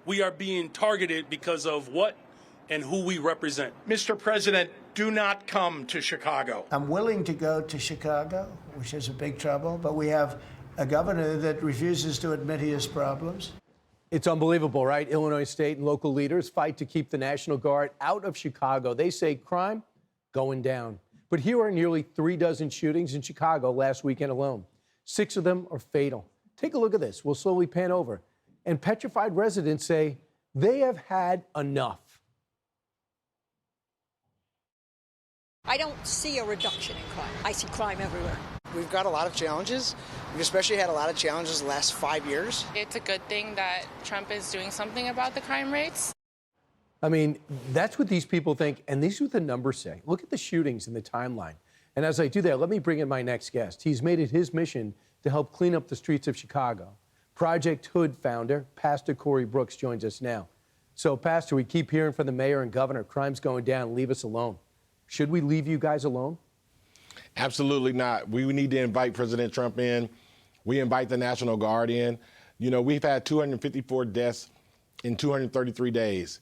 we are being targeted because of what and who we represent. Mr. President, do not come to Chicago. I'm willing to go to Chicago, which is a big trouble, but we have a governor that refuses to admit he has problems. It's unbelievable, right? Illinois state and local leaders fight to keep the National Guard out of Chicago. They say crime going down. But here are nearly 36 shootings in Chicago last weekend alone. 6 of them are fatal. Take a look at this. We'll slowly pan over. And petrified residents say they have had enough. I don't see a reduction in crime. I see crime everywhere. We've got a lot of challenges. We've especially had a lot of challenges the last 5 years. It's a good thing that Trump is doing something about the crime rates. I mean, that's what these people think, and these are what the numbers say. Look at the shootings in the timeline. And as I do that, let me bring in my next guest. He's made it his mission to help clean up the streets of Chicago. Project H.O.O.D founder, Pastor Corey Brooks, joins us now. So, Pastor, we keep hearing from the mayor and governor, crime's going down, leave us alone. Should we leave you guys alone? Absolutely not. We need to invite President Trump in. We invite the National Guard in. You know, we've had 254 deaths in 233 days.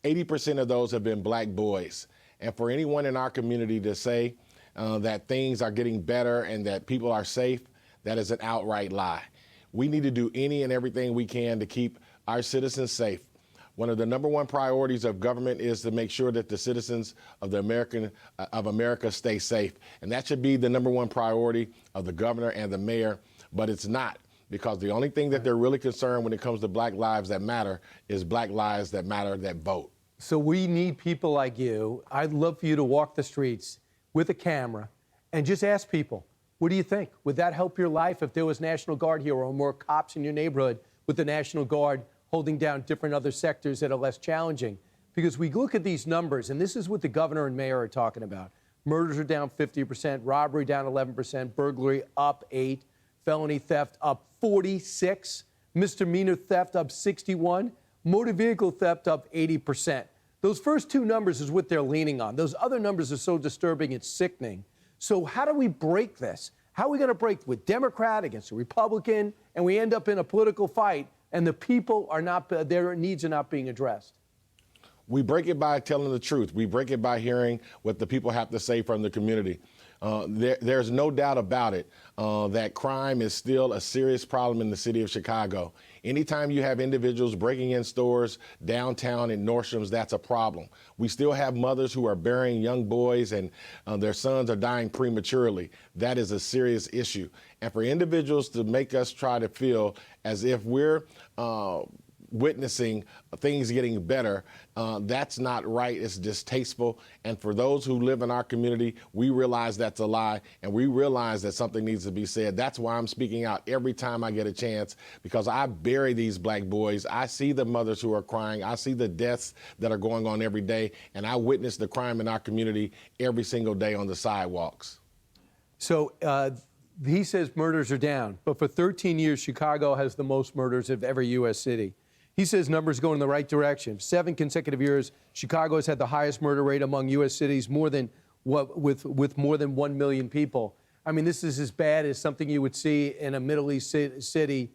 80% of those have been black boys. And for anyone in our community to say that things are getting better and that people are safe, that is an outright lie. We need to do any and everything we can to keep our citizens safe. One of the #1 priorities of government is to make sure that the citizens of America stay safe. And that should be the #1 priority of the governor and the mayor, but it's not. Because the only thing that they're really concerned when it comes to black lives that matter is black lives that matter that vote. So we need people like you. I'd love for you to walk the streets with a camera and just ask people, what do you think? Would that help your life if there was National Guard here or more cops in your neighborhood with the National Guard holding down different other sectors that are less challenging? Because we look at these numbers, and this is what the governor and mayor are talking about. Murders are down 50%, robbery down 11%, burglary up 8%, felony theft up 46%, misdemeanor theft up 61%, motor vehicle theft up 80%. Those first 2 numbers is what they're leaning on. Those other numbers are so disturbing, it's sickening. So how do we break this? How are we going to break with Democrat against a Republican, and we end up in a political fight, and the people are not, their needs are not being addressed? We break it by telling the truth. We break it by hearing what the people have to say from the community. There's no doubt about it that crime is still a serious problem in the city of Chicago. Anytime you have individuals breaking in stores downtown in Nordstrom's, that's a problem. We still have mothers who are burying young boys and their sons are dying prematurely. That is a serious issue. And for individuals to make us try to feel as if we're witnessing things getting better, that's not right. It's distasteful. And for those who live in our community, we realize that's a lie, and we realize that something needs to be said. That's why I'm speaking out every time I get a chance, because I bury these black boys. I see the mothers who are crying. I see the deaths that are going on every day, and I witness the crime in our community every single day on the sidewalks. So he says murders are down, but for 13 years, Chicago has the most murders of every U.S. city. He says numbers go in the right direction. 7 consecutive years, Chicago has had the highest murder rate among U.S. cities, with more than 1 million people. I mean, this is as bad as something you would see in a Middle East city,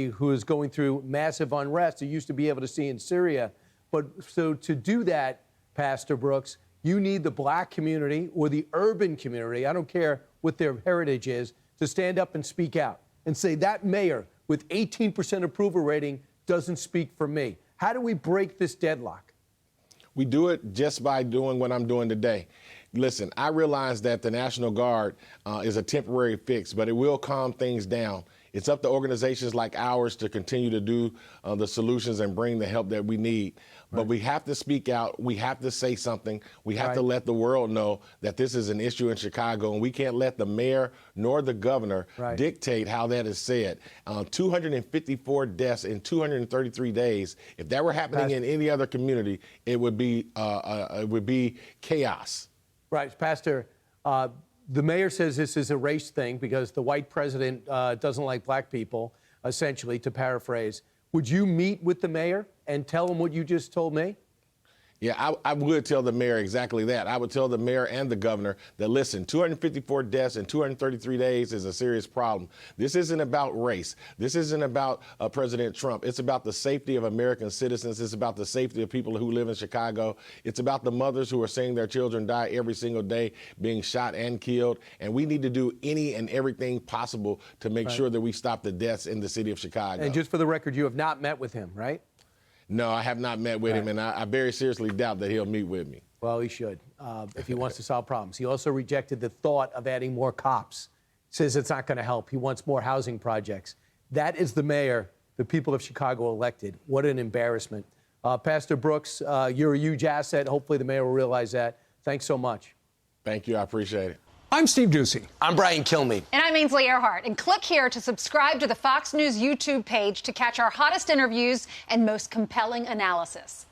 who is going through massive unrest. You used to be able to see in Syria. But so to do that, Pastor Brooks, you need the black community or the urban community, I don't care what their heritage is, to stand up and speak out and say that mayor with 18% approval rating doesn't speak for me. How do we break this deadlock? We do it just by doing what I'm doing today. Listen, I realize that the National Guard is a temporary fix, but it will calm things down. It's up to organizations like ours to continue to do the solutions and bring the help that we need. Right. But we have to speak out. We have to say something. We have to let the world know that this is an issue in Chicago, and we can't let the mayor nor the governor dictate how that is said. 254 deaths in 233 days. If that were happening in any other community, it would be chaos. Right, Pastor. The mayor says this is a race thing because the white president doesn't like black people, essentially, to paraphrase. Would you meet with the mayor and tell him what you just told me? Yeah, I would tell the mayor exactly that. I would tell the mayor and the governor that, listen, 254 deaths in 233 days is a serious problem. This isn't about race. This isn't about President Trump. It's about the safety of American citizens. It's about the safety of people who live in Chicago. It's about the mothers who are seeing their children die every single day, being shot and killed. And we need to do any and everything possible to make sure that we stop the deaths in the city of Chicago. And just for the record, you have not met with him, right? No, I have not met with him, and I very seriously doubt that he'll meet with me. Well, he should, if he wants to solve problems. He also rejected the thought of adding more cops. Says it's not going to help. He wants more housing projects. That is the mayor the people of Chicago elected. What an embarrassment. Pastor Brooks, you're a huge asset. Hopefully the mayor will realize that. Thanks so much. Thank you. I appreciate it. I'm Steve Ducey. I'm Brian Kilmeade. And I'm Ainsley Earhart. And click here to subscribe to the Fox News YouTube page to catch our hottest interviews and most compelling analysis.